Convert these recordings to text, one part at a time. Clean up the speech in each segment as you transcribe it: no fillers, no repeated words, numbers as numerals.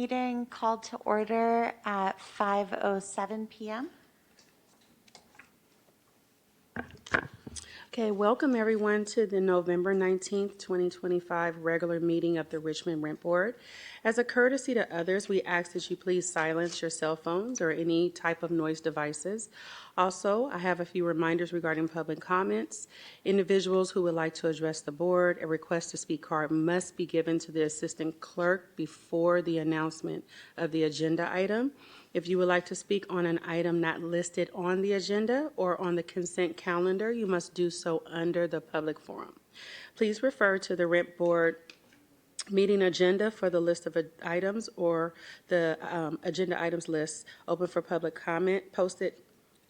Meeting called to order at 5:07 p.m. Okay, welcome everyone to the November 19th, 2025 regular meeting of the Richmond Rent Board. As a courtesy to others, we ask that you please silence your cell phones or any type of noise devices. Also, I have a few reminders regarding public comments. Individuals who would like to address the board, a request to speak card must be given to the assistant clerk before the announcement of the agenda item. If you would like to speak on an item not listed on the agenda or on the consent calendar, you must do so under the public forum. Please refer to the Rent Board meeting agenda for the list of items or the agenda items list open for public comment posted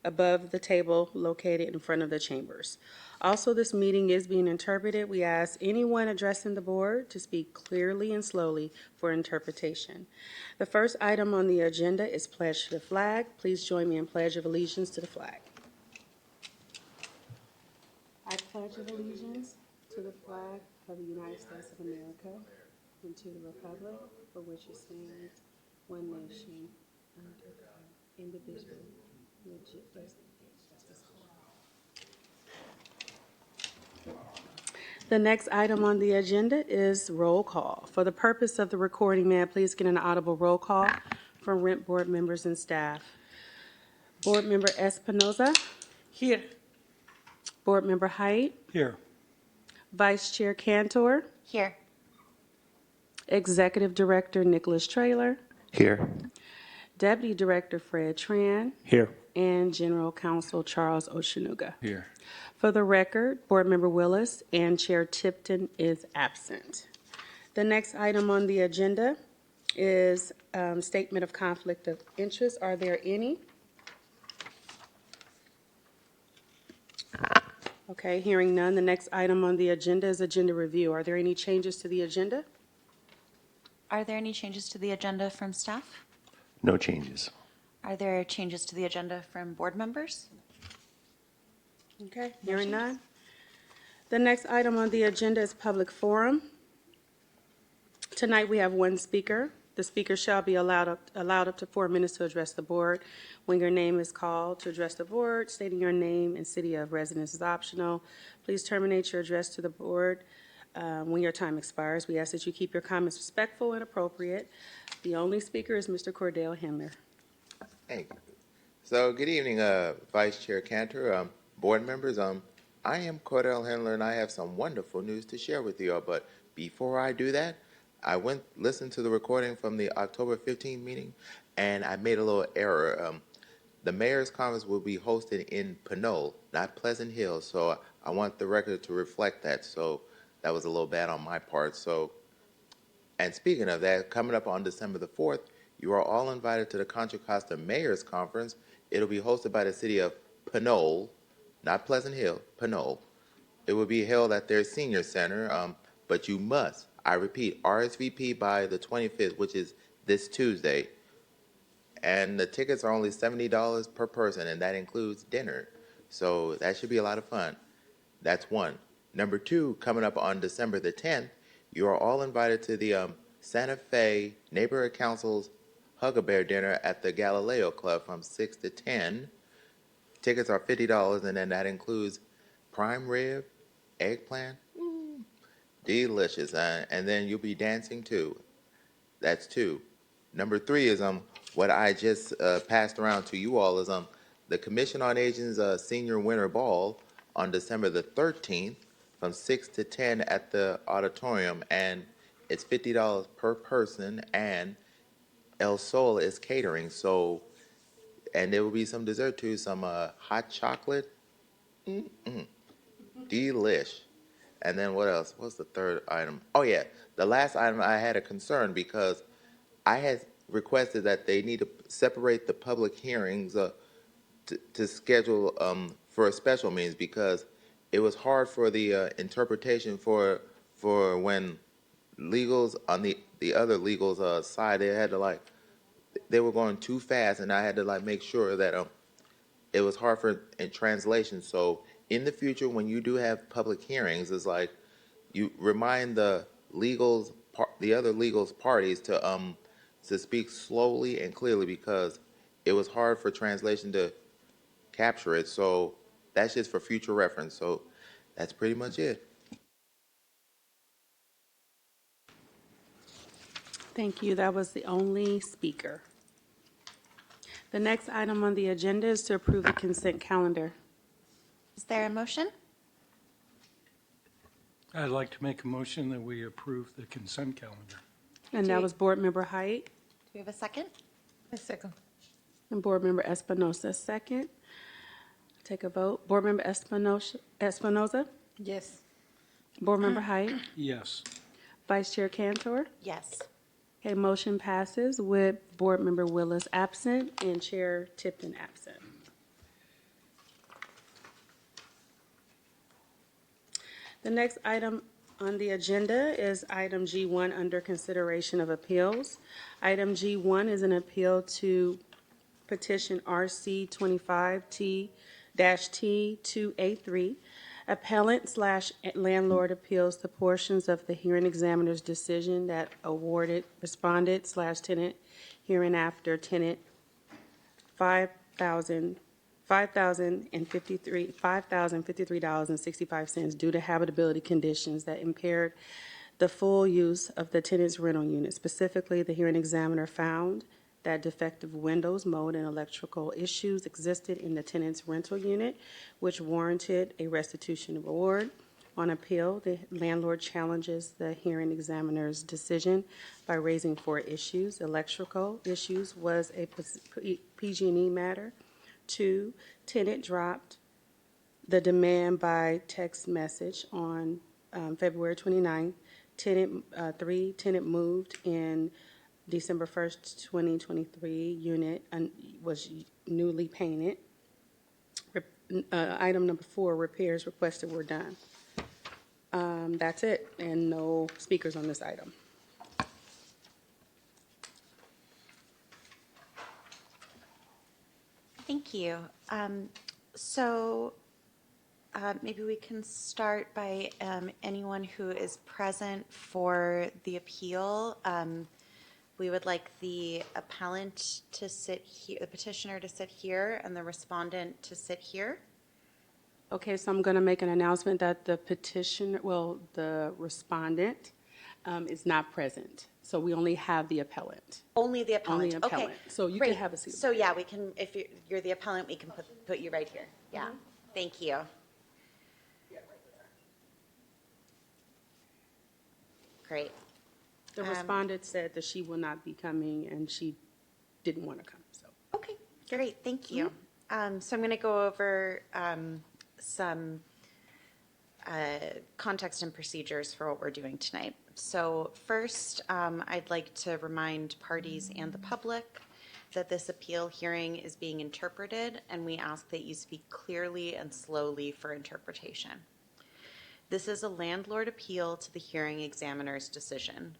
above the table located in front of the chambers. Also, this meeting is being interpreted. We ask anyone addressing the board to speak clearly and slowly for interpretation. The first item on the agenda is pledge to the flag. Please join me in pledge of allegiance to the flag. I pledge allegiance to the flag of the United States of America and to the republic for which it stands, one nation, under God, indivisible, with justice for all. The next item on the agenda is roll call. For the purpose of the recording, may I please get an audible roll call from Rent Board members and staff? Board Member Espinoza? Here. Board Member Height? Here. Vice Chair Cantor? Here. Executive Director Nicholas Traylor? Here. Deputy Director Fred Tran? Here. And General Counsel Charles Oshanuga. Here. For the record, Board Member Willis and Chair Tipton is absent. The next item on the agenda is statement of conflict of interest. Are there any? Okay, hearing none. The next item on the agenda is agenda review. Are there any changes to the agenda? Are there any changes to the agenda from staff? No changes. Are there changes to the agenda from board members? Okay, hearing none. The next item on the agenda is public forum. Tonight we have one speaker. The speaker shall be allowed up to 4 minutes to address the board. When your name is called to address the board, stating your name and city of residence is optional. Please terminate your address to the board when your time expires. We ask that you keep your comments respectful and appropriate. The only speaker is Mr. Cordell Henler. Hey, so good evening, Vice Chair Cantor, board members. I am Cordell Henler, and I have some wonderful news to share with you all. But before I do that, I listened to the recording from the October 15th meeting, and I made a little error. The mayor's conference will be hosted in Pinole, not Pleasant Hill. So I want the record to reflect that. So that was a little bad on my part. So, and speaking of that, coming up on December the 4th, you are all invited to the Contra Costa Mayor's Conference. It'll be hosted by the city of Pinole, not Pleasant Hill, Pinole. It will be held at their senior center, but you must, I repeat, RSVP by the 25th, which is this Tuesday. And the tickets are only $70 per person, and that includes dinner. So that should be a lot of fun. That's one. Number two, coming up on December the 10th, you are all invited to the Santa Fe Neighborhood Council's Hug-A-Bear dinner at the Galileo Club from 6 to 10. Tickets are $50, and then that includes prime rib, eggplant, delicious, and then you'll be dancing too. That's two. Number three is what I just passed around to you all is the Commission on Aging's Senior Winter Ball on December the 13th from 6 to 10 at the auditorium, and it's $50 per person, and El Sol is catering, so, and there will be some dessert too, some hot chocolate, delish. And then what else? What's the third item? Oh yeah, the last item I had a concern because I had requested that they need to separate the public hearings to schedule for a special meetings because it was hard for the interpretation for when legals on the other legals side, they had to they were going too fast, and I had to make sure that it was hard for in translation. So in the future, when you do have public hearings, it's you remind the other legals parties to to speak slowly and clearly because it was hard for translation to capture it. So that's just for future reference. So that's pretty much it. Thank you. That was the only speaker. The next item on the agenda is to approve the consent calendar. Is there a motion? I'd like to make a motion that we approve the consent calendar. And Do that we- was Board Member Height Do we have a second? A second. and Board Member Espinoza, second. Take a vote. Board Member Espinoza, Yes. Board Member Height, Yes. Vice Chair Cantor. Yes. Okay, motion passes with Board Member Willis absent and Chair Tipton absent. The next item on the agenda is item G1 under consideration of appeals. Item G1 is an appeal to petition RC 25T-T2A3. Appellant/landlord appeals the portions of the hearing examiner's decision that awarded respondent/tenant hereinafter tenant $5,053.65 due to habitability conditions that impaired the full use of the tenant's rental unit. Specifically, the hearing examiner found that defective windows, mold, and electrical issues existed in the tenant's rental unit, which warranted a restitution award. On appeal, the landlord challenges the hearing examiner's decision by raising 4 issues. Electrical issues was a PG&E matter. 2, tenant dropped the demand by text message on February 29th. 3, tenant moved in December 1st, 2023. Unit was newly painted. Item number 4, repairs requested were done. That's it, and no speakers on this item. Thank you. Maybe we can start by anyone who is present for the appeal. We would like the appellant to sit here, the petitioner to sit here, and the respondent to sit here. Okay, so I'm going to make an announcement that the the respondent is not present. So we only have the appellant. Only the appellant. Only appellant. Okay. So you can Great. have a seat. So yeah, we can. If you're the appellant, we can put you right here. Yeah. Thank you. Great. The respondent said that she will not be coming, and she didn't want to come, so. Okay, great, thank you. So I'm going to go over some context and procedures for what we're doing tonight. So first, I'd like to remind parties and the public that this appeal hearing is being interpreted, and we ask that you speak clearly and slowly for interpretation. This is a landlord appeal to the hearing examiner's decision.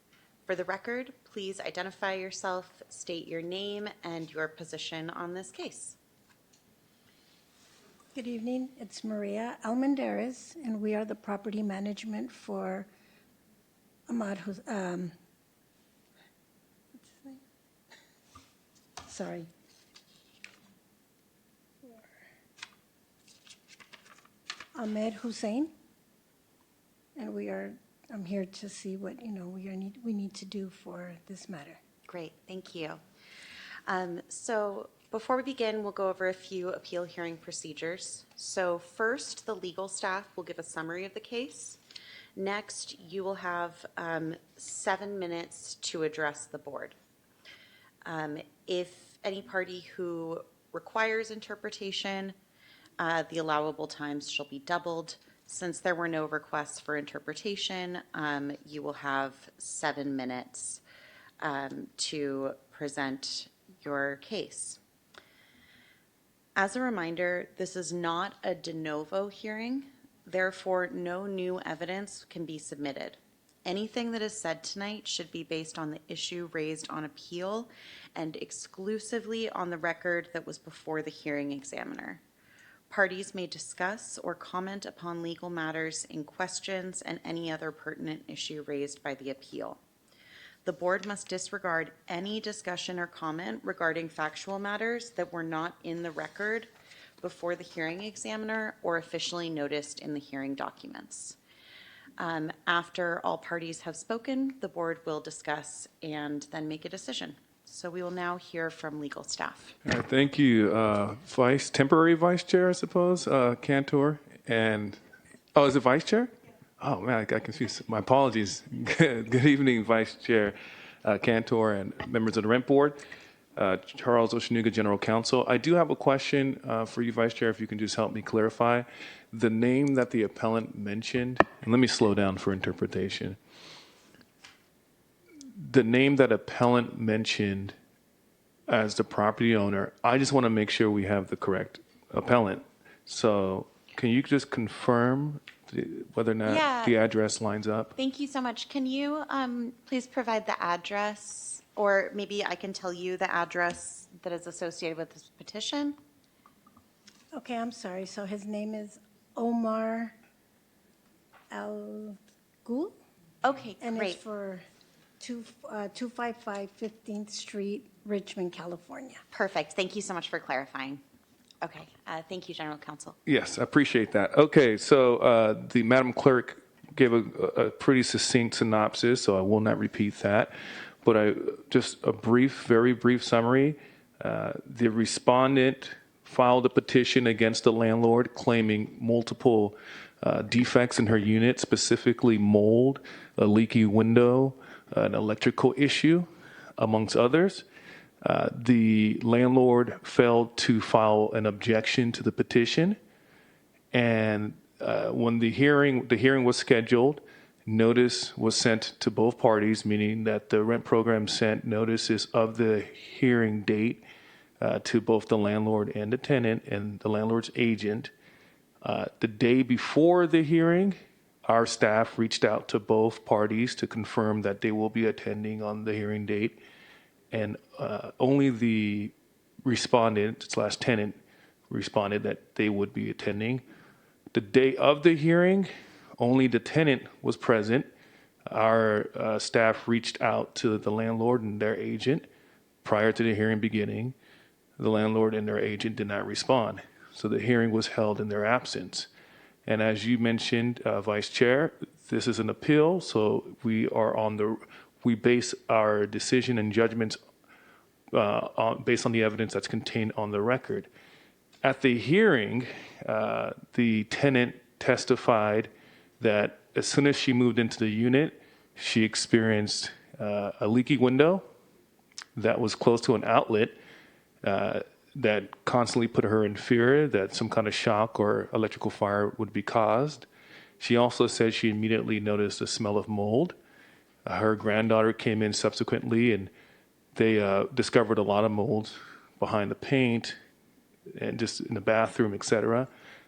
For the record, please identify yourself, state your name, and your position on this case. Good evening. It's Maria Almendarez, and we are the property management for Ahmad what's his name? Sorry. Ahmed Hussein. And I'm here to see what, we need to do for this matter. Great, thank you. So before we begin, we'll go over a few appeal hearing procedures. So first, the legal staff will give a summary of the case. Next, you will have 7 minutes to address the board. If any party who requires interpretation, the allowable times shall be doubled. Since there were no requests for interpretation, you will have 7 minutes to present your case. As a reminder, this is not a de novo hearing, therefore no new evidence can be submitted. Anything that is said tonight should be based on the issue raised on appeal and exclusively on the record that was before the hearing examiner. Parties may discuss or comment upon legal matters in questions and any other pertinent issue raised by the appeal. The board must disregard any discussion or comment regarding factual matters that were not in the record before the hearing examiner or officially noticed in the hearing documents. After all parties have spoken, the board will discuss and then make a decision. So we will now hear from legal staff. All right, thank you, temporary vice chair, I suppose, Cantor, and, oh, is it vice chair? Oh, man, I got confused. My apologies. Good evening, Vice Chair Cantor and members of the Rent Board. Charles Oceanuga, General Counsel. I do have a question for you, Vice Chair, if you can just help me clarify. The name that the appellant mentioned, and let me slow down for interpretation. The name that appellant mentioned as the property owner, I just want to make sure we have the correct appellant. So can you just confirm whether or not Yeah. the address lines up? Thank you so much. Can you please provide the address, or maybe I can tell you the address that is associated with this petition? Okay, I'm sorry. So his name is Omar Al Ghul, Okay, and it's great. for 255 15th Street, Richmond, California. Perfect. Thank you so much for clarifying. Okay, thank you, General Counsel. Yes, I appreciate that. Okay, so the Madam Clerk gave a pretty succinct synopsis, so I will not repeat that. But just a very brief summary. The respondent filed a petition against the landlord claiming multiple defects in her unit, specifically mold, a leaky window, an electrical issue, amongst others. The landlord failed to file an objection to the petition, and when the hearing was scheduled, notice was sent to both parties, meaning that the rent program sent notices of the hearing date to both the landlord and the tenant and the landlord's agent. The day before the hearing, our staff reached out to both parties to confirm that they will be attending on the hearing date. And only the respondent/tenant responded that they would be attending. The day of the hearing, only the tenant was present. Our staff reached out to the landlord and their agent prior to the hearing beginning. The landlord and their agent did not respond. So the hearing was held in their absence. And as you mentioned, Vice Chair, this is an appeal, so we base our decision and judgments based on the evidence that's contained on the record. At the hearing, the tenant testified that as soon as she moved into the unit, she experienced a leaky window that was close to an outlet that constantly put her in fear that some kind of shock or electrical fire would be caused. She also said she immediately noticed a smell of mold. Her granddaughter came in subsequently, and they discovered a lot of mold behind the paint and just in the bathroom, etc.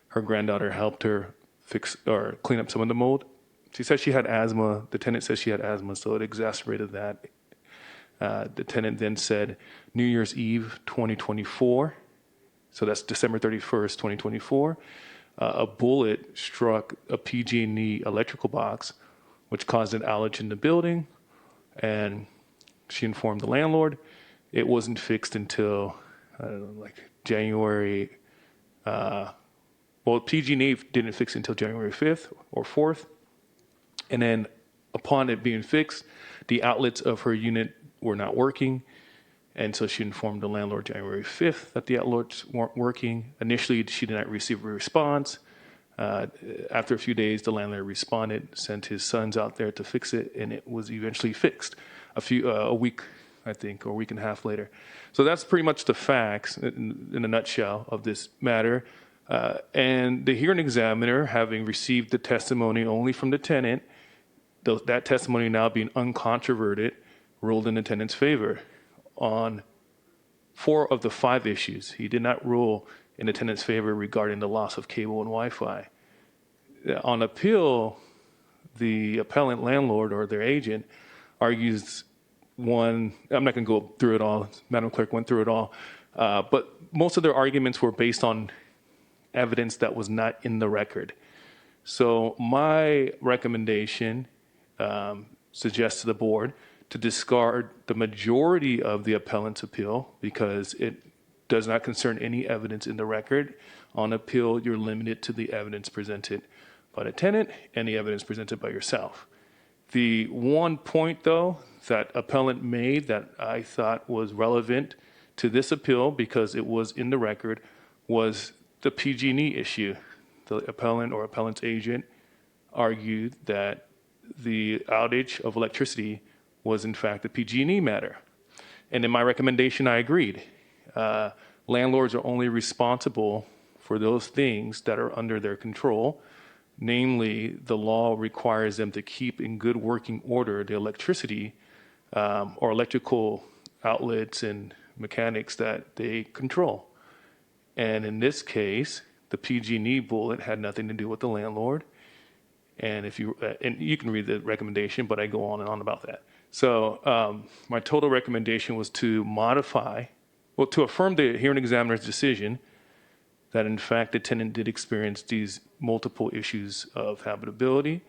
Her granddaughter helped her fix or clean up some of the mold. She said she had asthma. The tenant said she had asthma, so it exacerbated that. The tenant then said New Year's Eve 2024, so that's December 31st, 2024, a bullet struck a PG&E electrical box, which caused an outage in the building, and she informed the landlord. It wasn't fixed until, I don't know, like January, PG&E didn't fix it until January 5th or 4th, and then upon it being fixed, the outlets of her unit were not working, and so she informed the landlord January 5th that the outlets weren't working. Initially, she did not receive a response. After a few days, the landlord responded, sent his sons out there to fix it, and it was eventually fixed a week, I think, or a week and a half later. So that's pretty much the facts in a nutshell of this matter. And the hearing examiner, having received the testimony only from the tenant, that testimony now being uncontroverted, ruled in the tenant's favor on 4 of the 5 issues. He did not rule in the tenant's favor regarding the loss of cable and Wi-Fi. On appeal, the appellant landlord or their agent argues I'm not going to go through it all. Madam Clerk went through it all. But most of their arguments were based on evidence that was not in the record. So my recommendation suggests to the board to discard the majority of the appellant's appeal because it does not concern any evidence in the record. On appeal, you're limited to the evidence presented by the tenant and the evidence presented by yourself. The one point, though, that appellant made that I thought was relevant to this appeal because it was in the record was the PG&E issue. The appellant or appellant's agent argued that the outage of electricity was in fact a PG&E matter. And in my recommendation, I agreed. Landlords are only responsible for those things that are under their control. Namely, the law requires them to keep in good working order the electricity or electrical outlets and mechanics that they control. And in this case, the PG&E bullet had nothing to do with the landlord. And if you and you can read the recommendation, but I go on and on about that. So my total recommendation was to to affirm the hearing examiner's decision that in fact the tenant did experience these multiple issues of habitability,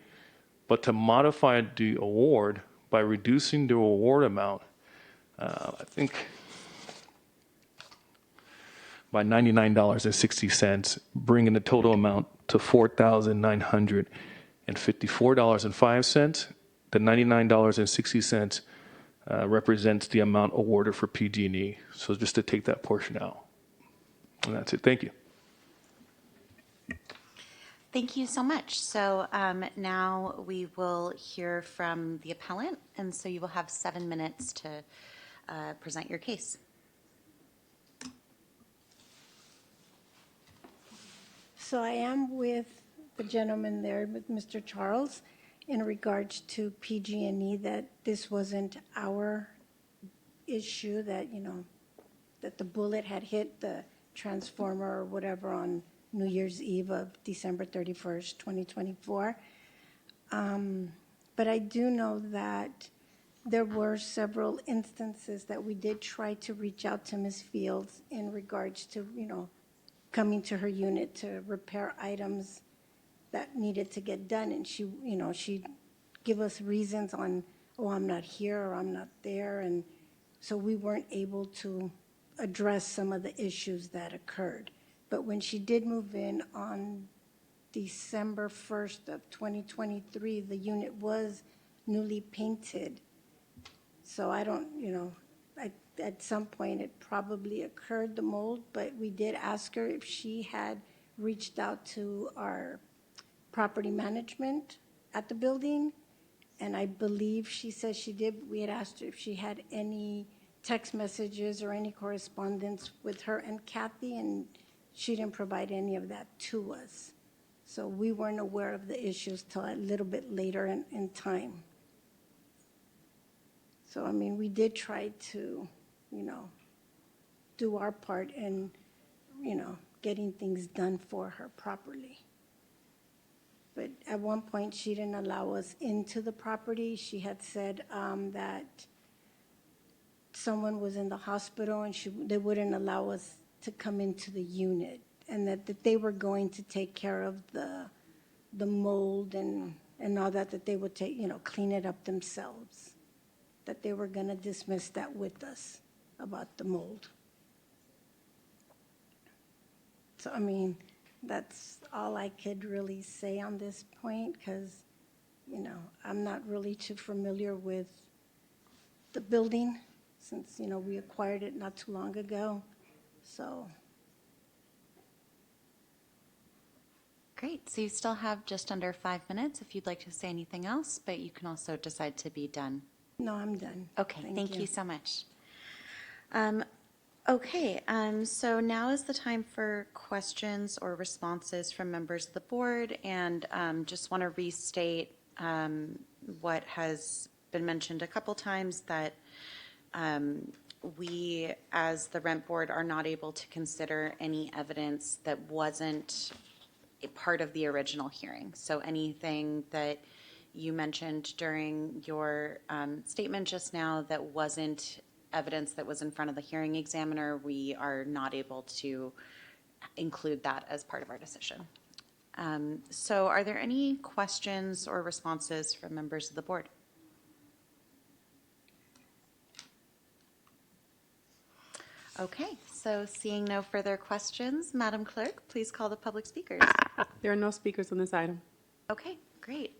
but to modify the award by reducing the award amount, I think by $99.60, bringing the total amount to $4,954.05. The $99.60 represents the amount awarded for PG&E. So just to take that portion out. And that's it. Thank you. Thank you so much. So now we will hear from the appellant, and so you will have 7 minutes to present your case. So I am with the gentleman there, with Mr. Charles, in regards to PG&E, that this wasn't our issue, that, that the bullet had hit the transformer or whatever on New Year's Eve of December 31st, 2024. But I do know that there were several instances that we did try to reach out to Ms. Fields in regards to, coming to her unit to repair items that needed to get done. And she'd give us reasons on, oh, I'm not here or I'm not there. And so we weren't able to address some of the issues that occurred. But when she did move in on December 1st of 2023, the unit was newly painted. So I don't, at some point it probably occurred, the mold, but we did ask her if she had reached out to our property management at the building, and I believe she said she did. We had asked her if she had any text messages or any correspondence with her and Kathy, and she didn't provide any of that to us. So we weren't aware of the issues till a little bit later in time. So, we did try to, do our part in, getting things done for her properly. But at one point, she didn't allow us into the property. She had said that someone was in the hospital and they wouldn't allow us to come into the unit, and that they were going to take care of the mold and all that they would take, clean it up themselves, that they were going to dismiss that with us about the mold. So, that's all I could really say on this point, because, I'm not really too familiar with the building since, we acquired it not too long ago. So. Great. So you still have just under 5 minutes if you'd like to say anything else, but you can also decide to be done. No, I'm done. Okay, thank you so much. So now is the time for questions or responses from members of the board, and just want to restate what has been mentioned a couple times, that we, as the rent board, are not able to consider any evidence that wasn't a part of the original hearing. So anything that you mentioned during your statement just now that wasn't evidence that was in front of the hearing examiner, we are not able to include that as part of our decision. So are there any questions or responses from members of the board? Okay, so seeing no further questions, Madam Clerk, please call the public speakers. There are no speakers on this item. Okay, great.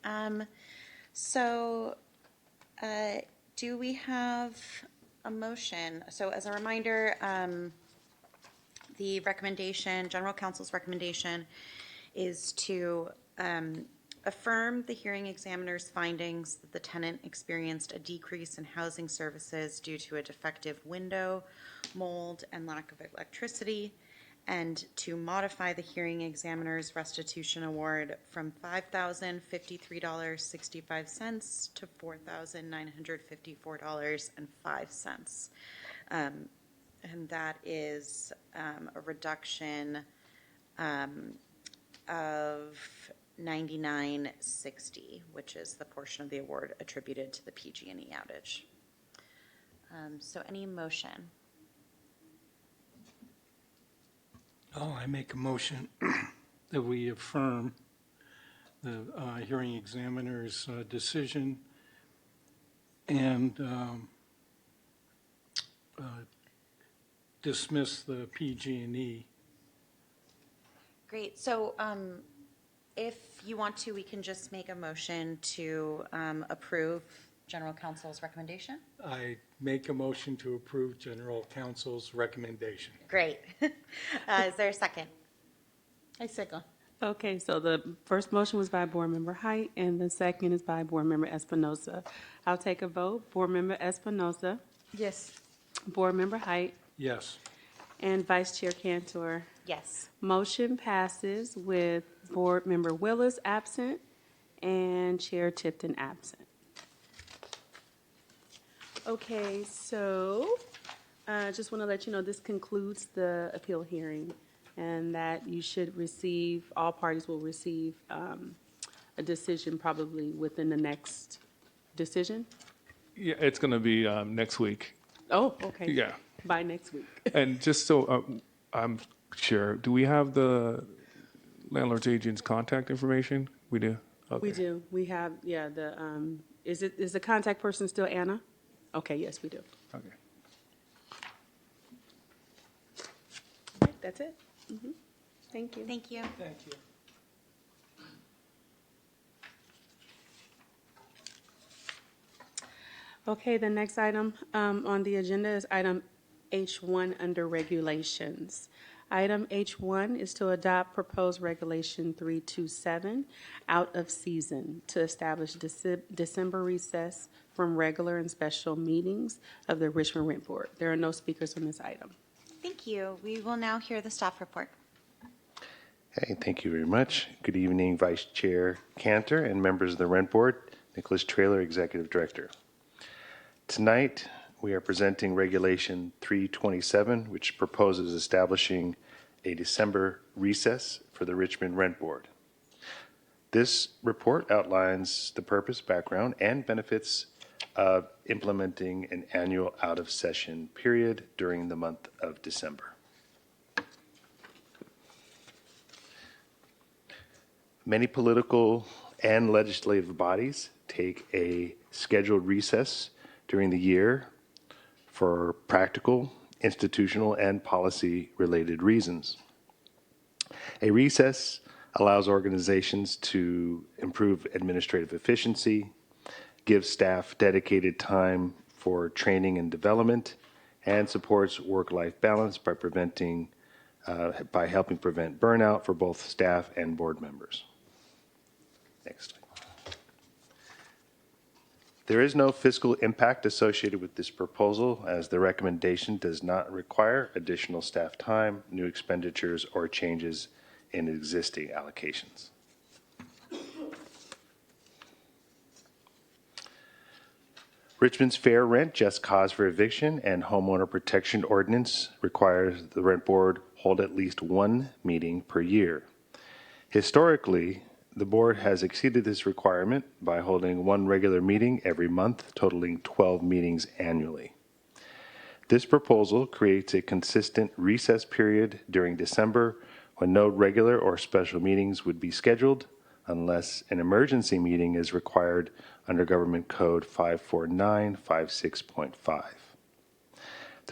So, do we have a motion? So as a reminder, the recommendation, General Counsel's recommendation is to affirm the hearing examiner's findings that the tenant experienced a decrease in housing services due to a defective window, mold, and lack of electricity, and to modify the hearing examiner's restitution award from $5,053.65 to $4,954.05. And that is a reduction of 99.60, which is the portion of the award attributed to the PG&E outage. So any motion? I make a motion that we affirm the hearing examiner's decision and dismiss the PG&E. Great. So if you want to, we can just make a motion to approve General Counsel's recommendation. I make a motion to approve General Counsel's recommendation. Great. Is there a second? I second. Okay, so the first motion was by Board Member Height, and the second is by Board Member Espinoza. I'll take a vote. Board Member Espinoza, Yes. Board Member Height, Yes. and Vice Chair Cantor. Yes. Motion passes with Board Member Willis absent and Chair Tipton absent. Okay, so just want to let you know this concludes the appeal hearing, and that you should receive, all parties will receive a decision probably within the next decision. Yeah, it's going to be next week. Oh, okay. Yeah. By next week. And just so I'm sure, do we have the landlord's agent's contact information? We do? Okay. We do. We have, yeah, is the contact person still Anna? Okay, yes, we do. Okay. All right, that's it. Thank you. Thank you. Thank you. Okay, the next item on the agenda is item H1 under regulations. Item H1 is to adopt proposed regulation 327 out of season to establish December recess from regular and special meetings of the Richmond Rent Board. There are no speakers on this item. Thank you. We will now hear the staff report. Hey, thank you very much. Good evening, Vice Chair Cantor and members of the Rent Board. Nicholas Traylor, Executive Director. Tonight, we are presenting Regulation 327, which proposes establishing a December recess for the Richmond Rent Board. This report outlines the purpose, background, and benefits of implementing an annual out-of-session period during the month of December. Many political and legislative bodies take a scheduled recess during the year for practical, institutional, and policy-related reasons. A recess allows organizations to improve administrative efficiency, give staff dedicated time for training and development, and supports work-life balance by by helping prevent burnout for both staff and board members. Next. There is no fiscal impact associated with this proposal, as the recommendation does not require additional staff time, new expenditures, or changes in existing allocations. Richmond's Fair Rent, Just Cause for Eviction, and Homeowner Protection Ordinance requires the Rent Board hold at least one meeting per year. Historically, the board has exceeded this requirement by holding one regular meeting every month, totaling 12 meetings annually. This proposal creates a consistent recess period during December when no regular or special meetings would be scheduled unless an emergency meeting is required under Government Code 54956.5.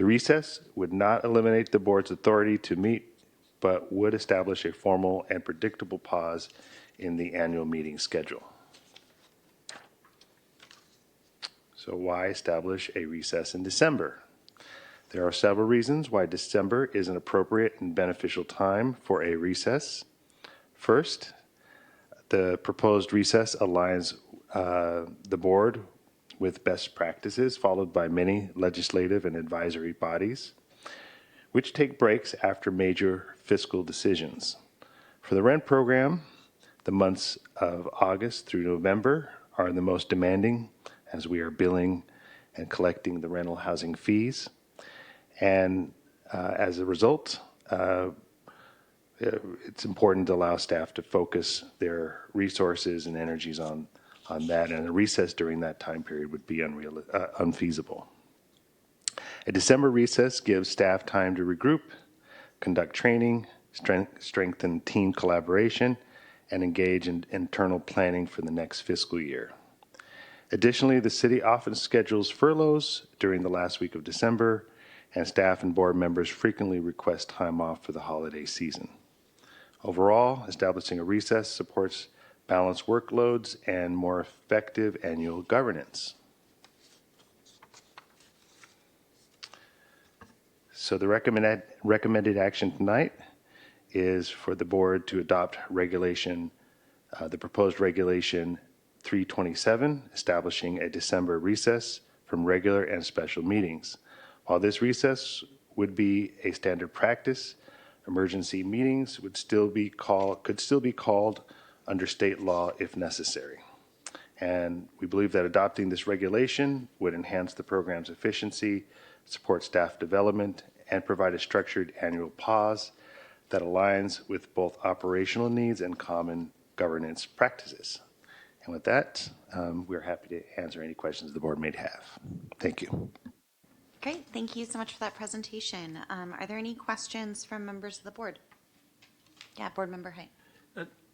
The recess would not eliminate the board's authority to meet, but would establish a formal and predictable pause in the annual meeting schedule. So why establish a recess in December? There are several reasons why December is an appropriate and beneficial time for a recess. First, the proposed recess aligns the board with best practices followed by many legislative and advisory bodies, which take breaks after major fiscal decisions. For the rent program, the months of August through November are the most demanding as we are billing and collecting the rental housing fees. And as a result, it's important to allow staff to focus their resources and energies on that, and a recess during that time period would be unfeasible. A December recess gives staff time to regroup, conduct training, strengthen team collaboration, and engage in internal planning for the next fiscal year. Additionally, the city often schedules furloughs during the last week of December, and staff and board members frequently request time off for the holiday season. Overall, establishing a recess supports balanced workloads and more effective annual governance. So the recommended action tonight is for the board to adopt the proposed regulation 327, establishing a December recess from regular and special meetings. While this recess would be a standard practice, emergency meetings could still be called under state law if necessary. And we believe that adopting this regulation would enhance the program's efficiency, support staff development, and provide a structured annual pause that aligns with both operational needs and common governance practices. And with that, we're happy to answer any questions the board may have. Thank you. Great, thank you so much for that presentation. Are there any questions from members of the board? Yeah, Board Member Height.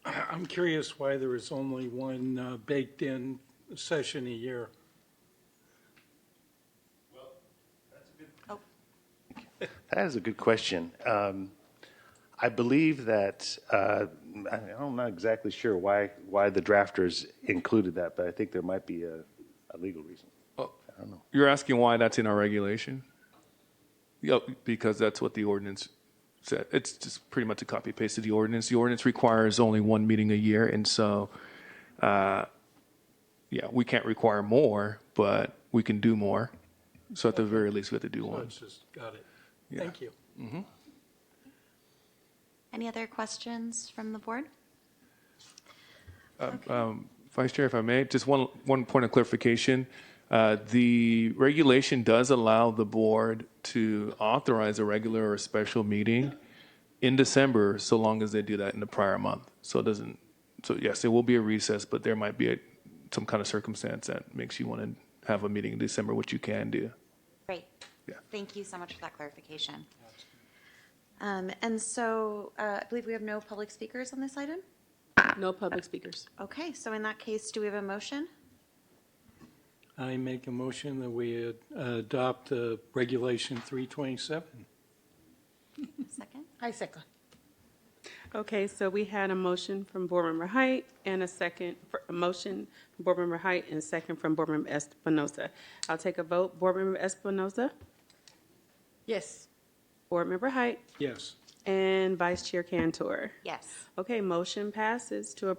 I'm curious why there is only one baked-in session a year. Oh, That is a good question. I believe that, I'm not exactly sure why the drafters included that, but I think there might be a legal reason. I don't know. You're asking why that's in our regulation? Yep, because that's what the ordinance said. It's just pretty much a copy paste of the ordinance. The ordinance requires only one meeting a year, and so, we can't require more, but we can do more. So at the very least, we have to do So one. it's just, got it. Yeah. Thank you. any other questions from the board? Vice Chair, if I may, just one point of clarification. The regulation does allow the board to authorize a regular or special meeting in December, so long as they do that in the prior month. So yes, there will be a recess, but there might be some kind of circumstance that makes you want to have a meeting in December, which you can do. Great. Yeah. Thank you so much for that clarification. And so I believe we have no public speakers on this item. No public speakers. Okay, so in that case, do we have a motion? I make a motion that we adopt Regulation 327. Second? I second. Okay, so we had a motion from Board Member Height and a motion from Board Member Height and a second from Board Member Espinoza. I'll take a vote. Board Member Espinoza, Yes. Board Member Height, Yes. and Vice Chair Cantor. Yes. Okay, motion passes to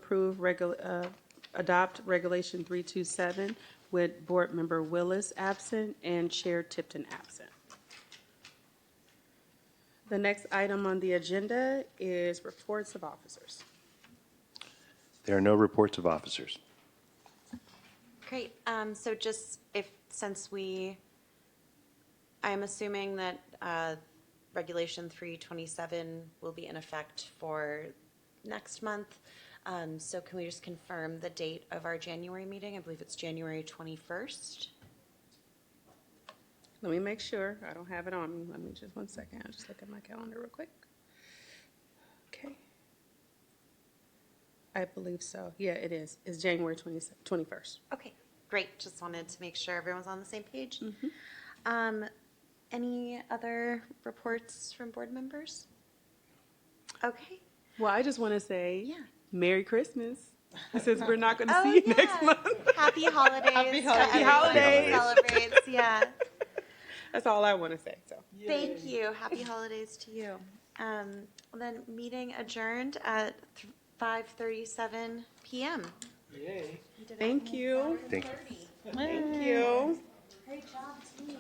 adopt Regulation 327 with Board Member Willis absent and Chair Tipton absent. The next item on the agenda is reports of officers. There are no reports of officers. Great. So just I'm assuming that Regulation 327 will be in effect for next month. So can we just confirm the date of our January meeting? I believe it's January 21st. Let me make sure. I don't have it on me. Let me just 1 second. I'll just look at my calendar real quick. Okay. I believe so. Yeah, it is. It's January 21st. Okay, great. Just wanted to make sure everyone's on the same page. Any other reports from board members? Okay. Well, I just want to say Yeah. Merry Christmas, since we're not going to Oh, see you yeah. next month. Happy holidays. Happy to holidays. everyone who Happy celebrates. Yeah. That's all I want to say. So. Thank you. Happy holidays to you. Then meeting adjourned at 5:37 p.m. Yay. Thank you. Thank you. Thank you. Great job, team.